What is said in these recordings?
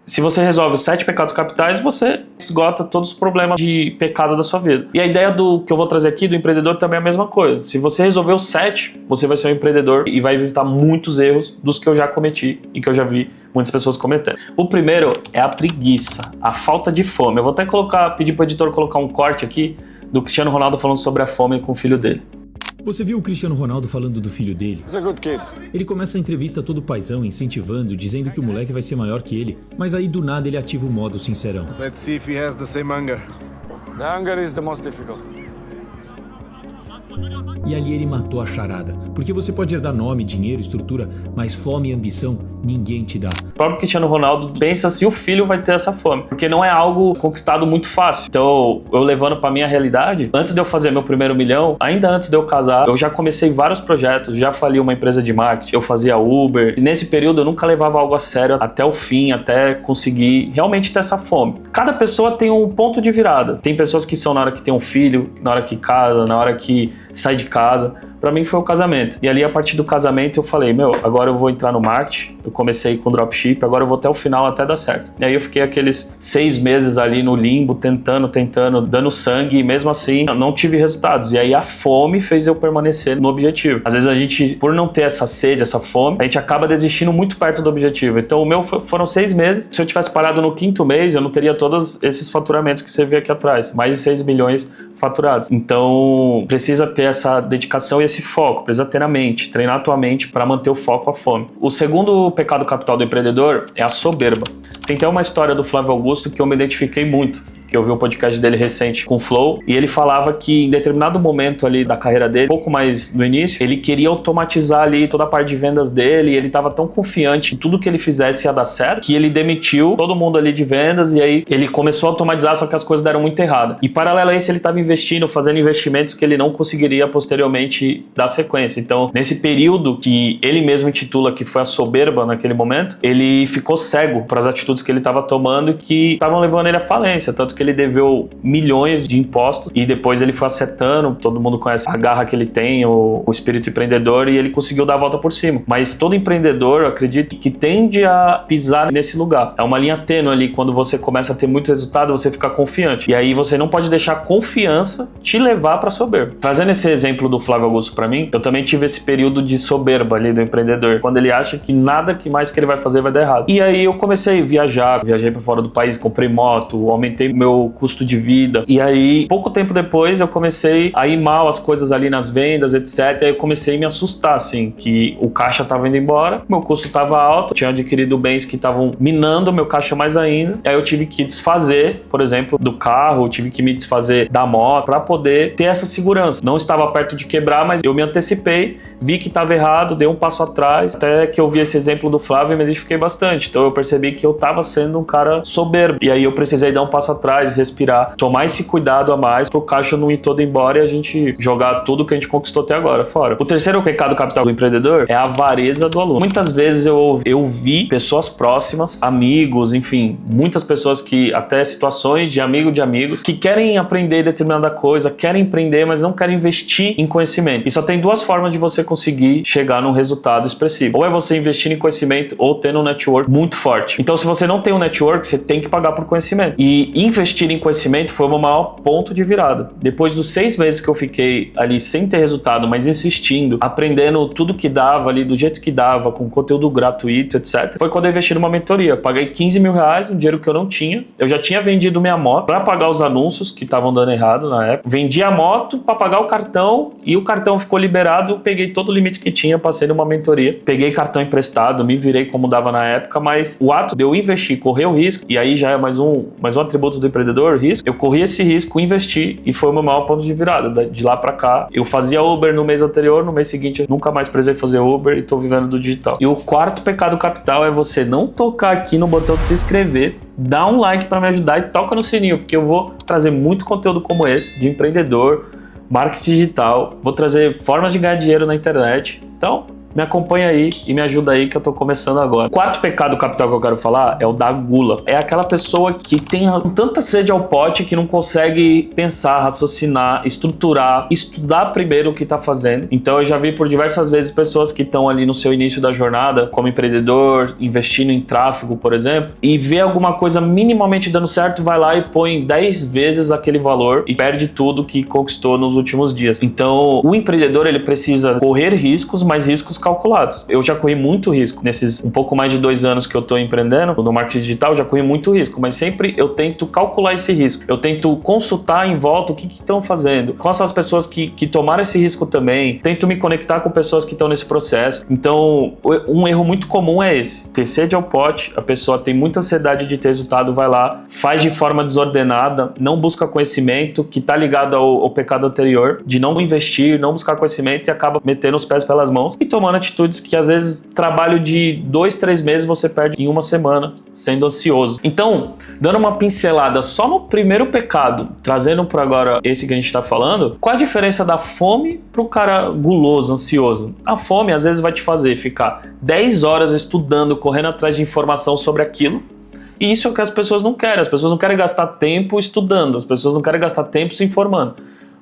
Se você resolve os 7 pecados capitais, você esgota todos os problemas de pecado da sua vida. E a ideia do que eu vou trazer aqui do empreendedor também é a mesma coisa. Se você resolver os 7, você vai ser um empreendedor e vai evitar muitos erros dos que eu já cometi e que eu já vi muitas pessoas cometendo. O primeiro é a preguiça, a falta de fome. Eu vou até pedir para o editor colocar um corte aqui do Cristiano Ronaldo falando sobre a fome com o filho dele. Você viu o Cristiano Ronaldo falando do filho dele? He's a good kid. Ele começa a entrevista todo paizão, incentivando, dizendo que o moleque vai ser maior que ele, mas aí do nada ele ativa o modo sincerão. Let's see if he has the same hunger. The hunger is the most difficult. E ali ele matou a charada, porque você pode herdar nome, dinheiro, estrutura, mas fome e ambição ninguém te dá. O próprio Cristiano Ronaldo pensa se o filho vai ter essa fome, porque não é algo conquistado muito fácil. Então, eu levando pra minha realidade, antes de eu fazer meu primeiro milhão, ainda antes de eu casar, eu já comecei vários projetos, já fali uma empresa de marketing, eu fazia Uber. E nesse período eu nunca levava algo a sério até o fim, até conseguir realmente ter essa fome. Cada pessoa tem um ponto de virada. Tem pessoas que são na hora que tem um filho, na hora que casa, na hora que sai de casa. Pra mim foi o casamento. E ali, a partir do casamento, eu falei, agora eu vou entrar no marketing. Eu comecei com dropship, agora eu vou até o final, até dar certo. E aí eu fiquei aqueles 6 meses ali no limbo, tentando, dando sangue, e mesmo assim, eu não tive resultados. E aí a fome fez eu permanecer no objetivo. Às vezes a gente, por não ter essa sede, essa fome, a gente acaba desistindo muito perto do objetivo. Então o meu foram 6 meses. Se eu tivesse parado no 5º mês, eu não teria todos esses faturamentos que você vê aqui atrás. Mais de 6 milhões faturados. Então precisa ter essa dedicação e esse foco, precisa ter na mente, treinar a tua mente para manter o foco, a fome. O segundo pecado capital do empreendedor é a soberba. Tem até uma história do Flávio Augusto que eu me identifiquei muito, que eu vi o podcast dele recente com o Flow, e ele falava que em determinado momento ali da carreira dele, pouco mais no início, ele queria automatizar ali toda a parte de vendas dele, e ele estava tão confiante em tudo que ele fizesse ia dar certo, que ele demitiu todo mundo ali de vendas, e aí ele começou a automatizar, só que as coisas deram muito errado. E paralelo a isso, ele estava investindo, fazendo investimentos que ele não conseguiria posteriormente dar sequência. Então, nesse período que ele mesmo intitula que foi a soberba naquele momento, ele ficou cego para as atitudes que ele estava tomando e que estavam levando ele à falência, tanto que ele deveu milhões de impostos e depois ele foi acertando, todo mundo conhece a garra que ele tem, o espírito empreendedor, e ele conseguiu dar a volta por cima. Mas todo empreendedor, eu acredito, que tende a pisar nesse lugar. É uma linha tênue ali, quando você começa a ter muito resultado, você fica confiante. E aí você não pode deixar a confiança te levar para soberba. Trazendo esse exemplo do Flávio Augusto para mim, eu também tive esse período de soberba ali do empreendedor, quando ele acha que nada que mais que ele vai fazer vai dar errado. E aí eu comecei a viajei para fora do país, comprei moto, aumentei meu custo de vida. E aí, pouco tempo depois, eu comecei a ir mal as coisas ali nas vendas, etc. E aí eu comecei a me assustar, assim, que o caixa tava indo embora, meu custo tava alto, eu tinha adquirido bens que estavam minando meu caixa mais ainda. E aí eu tive que desfazer, por exemplo, do carro, tive que me desfazer da moto para poder ter essa segurança. Não estava perto de quebrar, mas eu me antecipei, vi que estava errado, dei um passo atrás, até que eu vi esse exemplo do Flávio e me identifiquei bastante. Então eu percebi que eu tava sendo um cara soberbo. E aí eu precisei dar um passo atrás, respirar, tomar esse cuidado a mais pro caixa não ir todo embora e a gente jogar tudo que a gente conquistou até agora fora. O terceiro pecado capital do empreendedor é a avareza do aluno. Muitas vezes eu vi pessoas próximas, amigos, enfim, muitas pessoas que, até situações de amigos, que querem aprender determinada coisa, querem empreender, mas não querem investir em conhecimento. E só tem 2 formas de você conseguir chegar num resultado expressivo. Ou é você investir em conhecimento ou tendo um network muito forte. Então, se você não tem um network, você tem que pagar por conhecimento. E investir em conhecimento foi o meu maior ponto de virada. Depois dos 6 meses que eu fiquei ali sem ter resultado, mas insistindo, aprendendo tudo que dava ali, do jeito que dava, com conteúdo gratuito, etc. Foi quando eu investi numa mentoria. Paguei 15 mil reais, um dinheiro que eu não tinha. Eu já tinha vendido minha moto para pagar os anúncios que estavam dando errado na época. Vendi a moto para pagar o cartão e o cartão ficou liberado. Peguei todo o limite que tinha, passei numa mentoria. Peguei cartão emprestado, me virei como dava na época, mas o ato de eu investir, correr o risco, e aí já é mais um atributo do empreendedor, risco. Eu corri esse risco, investi e foi o meu maior ponto de virada. De lá pra cá, eu fazia Uber no mês anterior, no mês seguinte eu nunca mais precisei fazer Uber e tô vivendo do digital. E o quarto pecado capital é você não tocar aqui no botão de se inscrever, dá um like pra me ajudar e toca no sininho, porque eu vou trazer muito conteúdo como esse, de empreendedor, marketing digital, vou trazer formas de ganhar dinheiro na internet. Então, me acompanha aí e me ajuda aí que eu tô começando agora. O quarto pecado capital que eu quero falar é o da gula. É aquela pessoa que tem tanta sede ao pote que não consegue pensar, raciocinar, estruturar, estudar primeiro o que tá fazendo. Então eu já vi por diversas vezes pessoas que estão ali no seu início da jornada, como empreendedor, investindo em tráfego, por exemplo, e vê alguma coisa minimamente dando certo, vai lá e põe 10 vezes aquele valor e perde tudo que conquistou nos últimos dias. Então o empreendedor, ele precisa correr riscos, mas riscos calculados. Eu já corri muito risco nesses um pouco mais de 2 anos que eu tô empreendendo no marketing digital, eu já corri muito risco, mas sempre eu tento calcular esse risco. Eu tento consultar em volta o que estão fazendo, quais são as pessoas que tomaram esse risco também, tento me conectar com pessoas que estão nesse processo. Então, um erro muito comum é esse, ter sede ao pote, a pessoa tem muita ansiedade de ter resultado, vai lá, faz de forma desordenada, não busca conhecimento, que tá ligado ao pecado anterior, de não investir, não buscar conhecimento e acaba metendo os pés pelas mãos e tomando atitudes que às vezes trabalho de 2, 3 meses você perde em uma semana, sendo ansioso. Então, dando uma pincelada só no primeiro pecado, trazendo por agora esse que a gente tá falando, qual a diferença da fome pro cara guloso, ansioso? A fome às vezes vai te fazer ficar 10 horas estudando, correndo atrás de informação sobre aquilo. E isso é o que as pessoas não querem. As pessoas não querem gastar tempo estudando, as pessoas não querem gastar tempo se informando.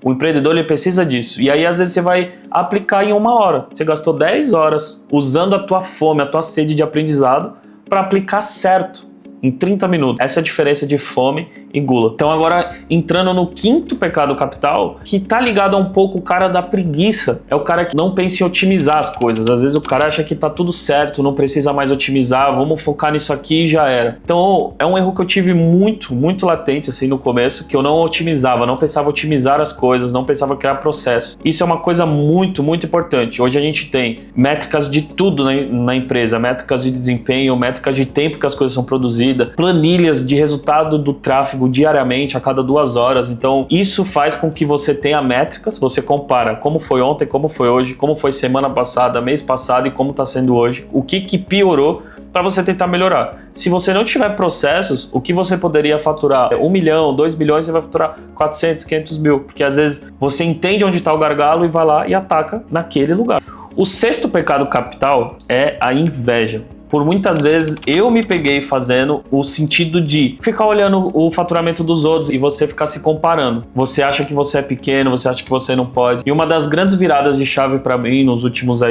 O empreendedor, ele precisa disso. E aí às vezes você vai aplicar em 1 hora. Você gastou 10 horas usando a tua fome, a tua sede de aprendizado para aplicar certo em 30 minutos. Essa é a diferença de fome e gula. Então agora, entrando no quinto pecado capital, que tá ligado a um pouco o cara da preguiça. É o cara que não pensa em otimizar as coisas. Às vezes o cara acha que tá tudo certo, não precisa mais otimizar, vamos focar nisso aqui e já era. Então é um erro que eu tive muito latente assim no começo, que eu não otimizava, não pensava otimizar as coisas, não pensava criar processo. Isso é uma coisa muito importante. Hoje a gente tem métricas de tudo na empresa, métricas de desempenho, métricas de tempo que as coisas são produzidas, planilhas de resultado do tráfego diariamente, a cada 2 horas. Então isso faz com que você tenha métricas, você compara como foi ontem, como foi hoje, como foi semana passada, mês passado e como está sendo hoje, o que piorou para você tentar melhorar. Se você não tiver processos, o que você poderia faturar 1 milhão, 2 milhões, você vai faturar 400, 500 mil, porque às vezes você entende onde está o gargalo e vai lá e ataca naquele lugar. O sexto pecado capital é a inveja. Por muitas vezes eu me peguei fazendo o sentido de ficar olhando o faturamento dos outros e você ficar se comparando. Você acha que você é pequeno, você acha que você não pode. E uma das grandes viradas de chave para mim nos últimos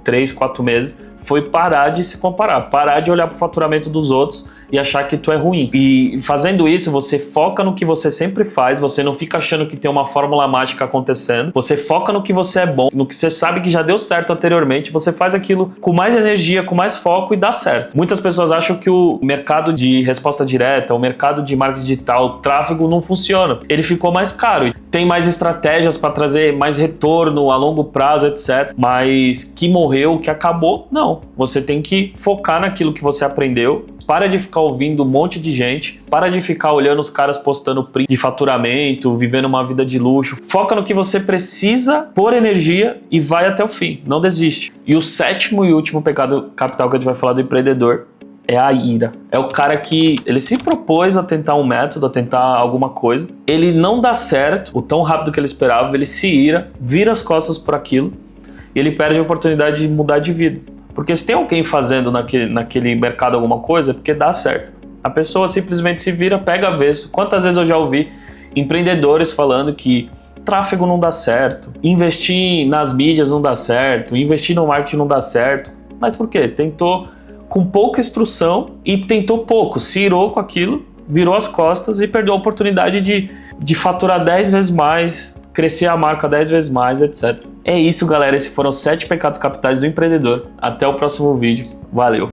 3, 4 meses foi parar de se comparar, parar de olhar para o faturamento dos outros e achar que tu é ruim. E fazendo isso, você foca no que você sempre faz, você não fica achando que tem uma fórmula mágica acontecendo, você foca no que você é bom, no que você sabe que já deu certo anteriormente, você faz aquilo com mais energia, com mais foco e dá certo. Muitas pessoas acham que o mercado de resposta direta, o mercado de marketing digital, o tráfego não funciona. Ele ficou mais caro, tem mais estratégias para trazer mais retorno a longo prazo, etc. Mas que morreu, que acabou, não. Você tem que focar naquilo que você aprendeu. Para de ficar ouvindo um monte de gente, para de ficar olhando os caras postando print de faturamento, vivendo uma vida de luxo. Foca no que você precisa por energia e vai até o fim, não desiste. E o sétimo e último pecado capital que a gente vai falar do empreendedor é a ira. É o cara que ele se propôs a tentar um método, a tentar alguma coisa, ele não dá certo, o tão rápido que ele esperava, ele se ira, vira as costas por aquilo e ele perde a oportunidade de mudar de vida. Porque se tem alguém fazendo naquele mercado alguma coisa, é porque dá certo. A pessoa simplesmente se vira, pega avesso. Quantas vezes eu já ouvi empreendedores falando que tráfego não dá certo, investir nas mídias não dá certo, investir no marketing não dá certo. Mas por quê? Tentou com pouca instrução e tentou pouco, se irou com aquilo, virou as costas e perdeu a oportunidade de faturar 10 vezes mais, crescer a marca 10 vezes mais, etc. É isso, galera. Esses foram 7 pecados capitais do empreendedor. Até o próximo vídeo. Valeu!